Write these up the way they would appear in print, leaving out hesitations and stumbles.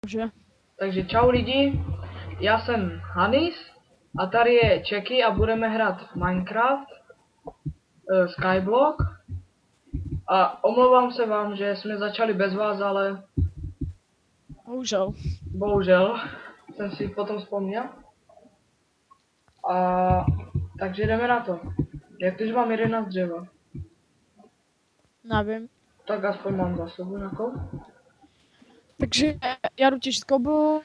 Takže Takže čau lidi, já jsem Hanis a tady je Čeky a budeme hrát Minecraft Skyblock. A omlouvám se vám, že jsme začali bez vás, ale bohužel. jsem si potom vzpomněl. A takže jdeme na to. Jak když mám 11 dřeva, Nevím. tak aspoň mám zásobu nějakou. Takže já jdu těžit koblu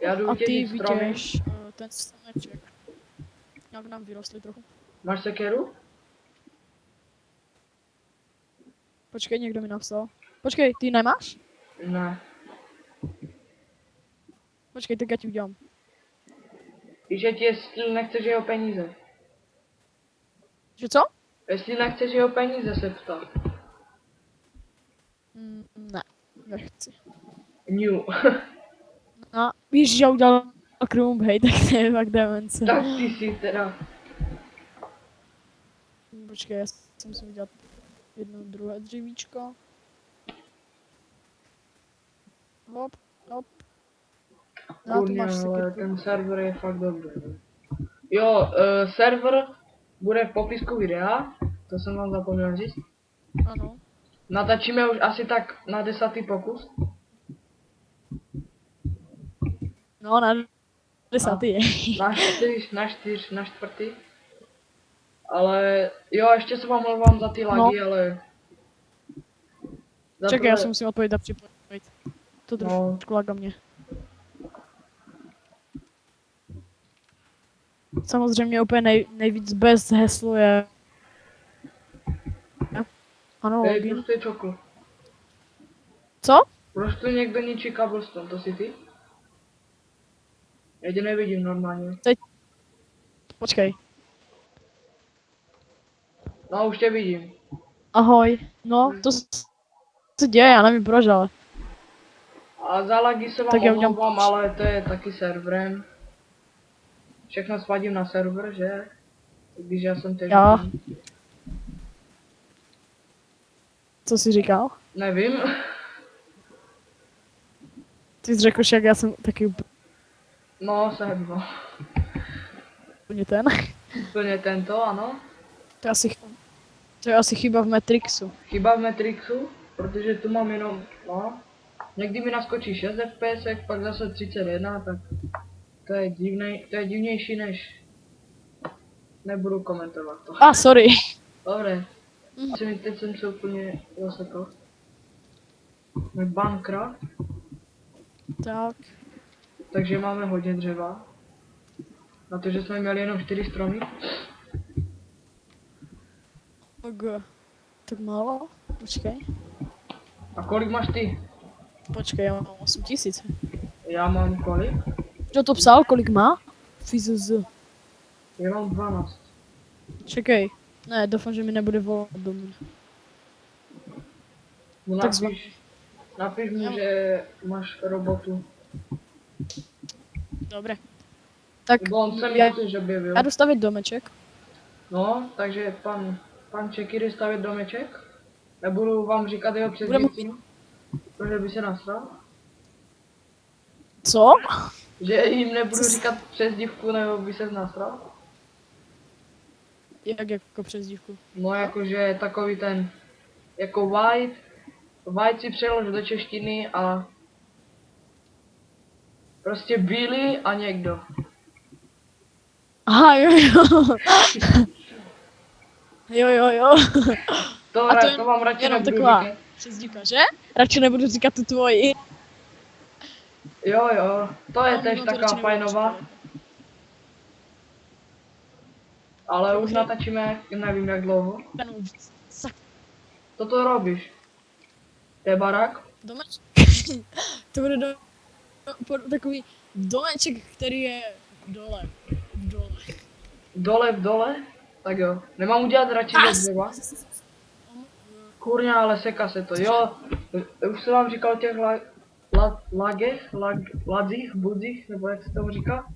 Já jdu a ty těžit stromy. vytěž ten stromeček. Jak nám vyrostly trochu. Máš sekeru? Počkej, někdo mi napsal. Počkej, ty nemáš? Ne. Počkej, tak já ti udělám. Víš, že ti jestli nechceš jeho peníze. Že co? Jestli nechceš jeho peníze, se ptá. Ne, nechci. New. No, víš, že já udělal krumb, hej, tak to je fakt demence. Tak ty si teda. Počkej, já jsem si udělat jedno druhé dřevíčko. Hop, hop. No, tu Kurňa, máš ale sekirku. ten server je fakt dobrý. Jo, server bude v popisku videa, to jsem vám zapomněl říct. Ano. Natačíme už asi tak na 10. pokus. No, na 10. je. Na čtvrtý. Ale jo, ještě se vám omlouvám za ty lagy, ale... Za Čekaj, já to, si musím odpovědět a připojit. To trošku laga mě. Samozřejmě úplně nejvíc bez heslu je... Ano, login. Proč to je čokl? Co? Proč to někdo ničí cobblestone, to si ty? Já tě nevidím normálně. Počkej. No, už tě vidím. Ahoj. No, to se děje, já nevím proč, ale... A za lagy se vám Tak já udělám- omlouvám, ale to je taky serverem. Všechno svadím na server, že? Když já jsem teď... Já. Co jsi říkal? Nevím. Ty jsi řekl, že jak já jsem taky No, jsem, no. úplně ten. Úplně tento, ano. To je asi chyba v Matrixu. Chyba v Matrixu, protože tu mám jenom, no. Někdy mi naskočí 6 FPS, pak zase 31, tak to je divnější než... Nebudu komentovat to. Sorry. Dobré. Asi mi teď jsem se úplně zasekl. Můj Minecraft, Tak. takže máme hodně dřeva. Na to, že jsme měli jenom 4 stromy. Tak málo? Počkej. A kolik máš ty? Počkej, já mám 8000. Já mám kolik? Kdo to psal, kolik má? FZZ. Já mám 12. Čekej. Ne, doufám, že mi nebude volat do mě. No Tak napiš mu, že máš robotu. Dobré. Tak Nebo on se mi já totiž objevil. jdu stavět domeček. No, takže pan Čeky jde stavět domeček. Nebudu vám říkat jeho Budeme- přezdívku, protože by se nasral. Co? Že jim nebudu říkat přezdívku, nebo by se nasral. Jak jako přezdívku? No, jakože takový ten, jako White. White si přelož do češtiny a prostě Billy a někdo. Aha, jo. Jo. To, A to je to vám radši jenom nebudu taková říkat. přezdívka, že? Radši nebudu říkat tu tvoji. Jo, to je No, tež to taková radši nebudu fajnová. říkat. Ale už natáčíme, nevím jak dlouho. Co to robíš? To je barák? Domeček. To bude takový domeček, který je dole. V dole. V dole? Tak jo. Nemám udělat radši ze dřeva? Kurňa, ale seka se to. Jo, už jsem vám říkal o těch ladzích, budzích, nebo jak se tomu říká?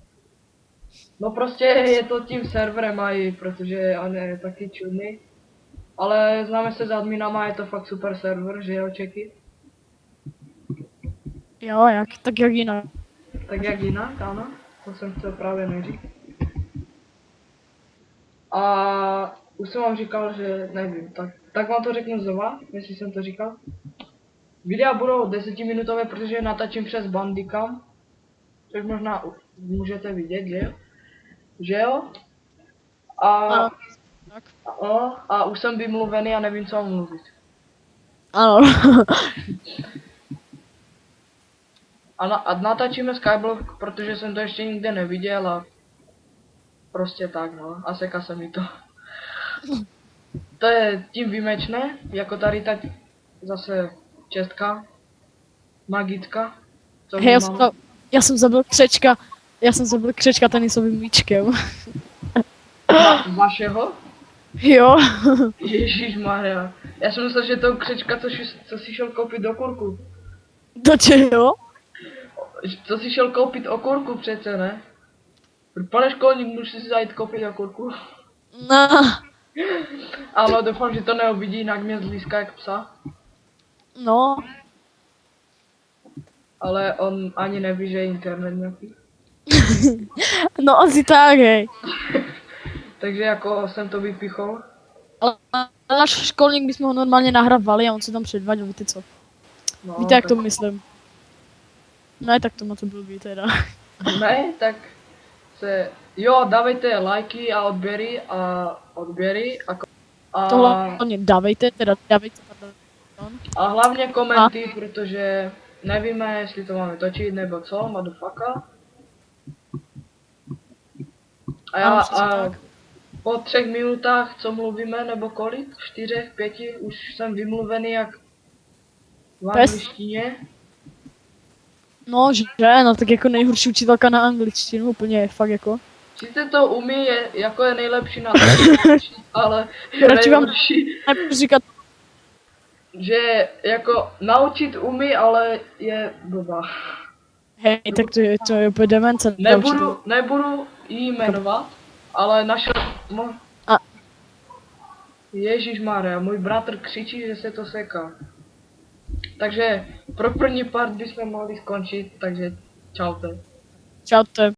No prostě je to tím serverem mají, protože on je taky čudný. Ale známe se s adminama, je to fakt super server, že jo, Čeky? Jo, jak? Tak jak jinak. Tak jak jinak, ano. To jsem chtěl právě neříct. A už jsem vám říkal, že nevím, tak vám to řeknu znova, jestli jsem to říkal. Videa budou 10minutové, protože natáčím přes Bandicam, což možná můžete vidět, že jo? Že jo? A, Ano. Tak. a už jsem vymluvený a nevím, co mám mluvit. Ano. A natáčíme Skyblock, protože jsem to ještě nikde neviděl a prostě tak no, a seka se mi to. To je tím výjimečné, jako tady tak zase čestka, magická. Co Hej, máme? já jsem zabil křečka tenisovým míčkem. Vašeho? Jo. Ježišmarja. Já jsem myslel, že to křečka, co si šel koupit do kurku. Do čeho? Co si šel koupit okurku přece, ne? Pane školník, můžeš si zajít koupit okurku? No. Ano, doufám, že to neobvidí, jinak mě zlízká jak psa. No. Ale on ani neví, že je internet nějaký. No asi tak, hej. Takže jako jsem to vypichl. Ale náš školník bychom ho normálně nahrávali a on se tam předváděl, víte co? No, Víte, jak tak, to myslím? Ne, tak to moc blbý teda. Ne, tak se... Jo, dávejte lajky a odběry a, Tohle hlavně dávejte, pardon. a hlavně komenty, protože nevíme, jestli to máme točit nebo co, motherfucker. A já Ano, přesně a tak. po 3 minutách, co mluvíme, nebo kolik? 4, 5, už jsem vymluvený jak v Pes. angličtině. No, že, no tak jako nejhorší učitelka na angličtinu, úplně fakt jako. Sice to umí, je nejlepší na to, ale je Radši vám- nejhorší, Nebudu říkat, že jako naučit umí, ale je blbá. hej, tak to je úplně demence. ta učitelka. Nebudu jí jmenovat, ale našel... A- Ježišmarja, můj bratr křičí, že se to seká. Takže pro první part bychom mohli skončit, takže čaute. Čaute.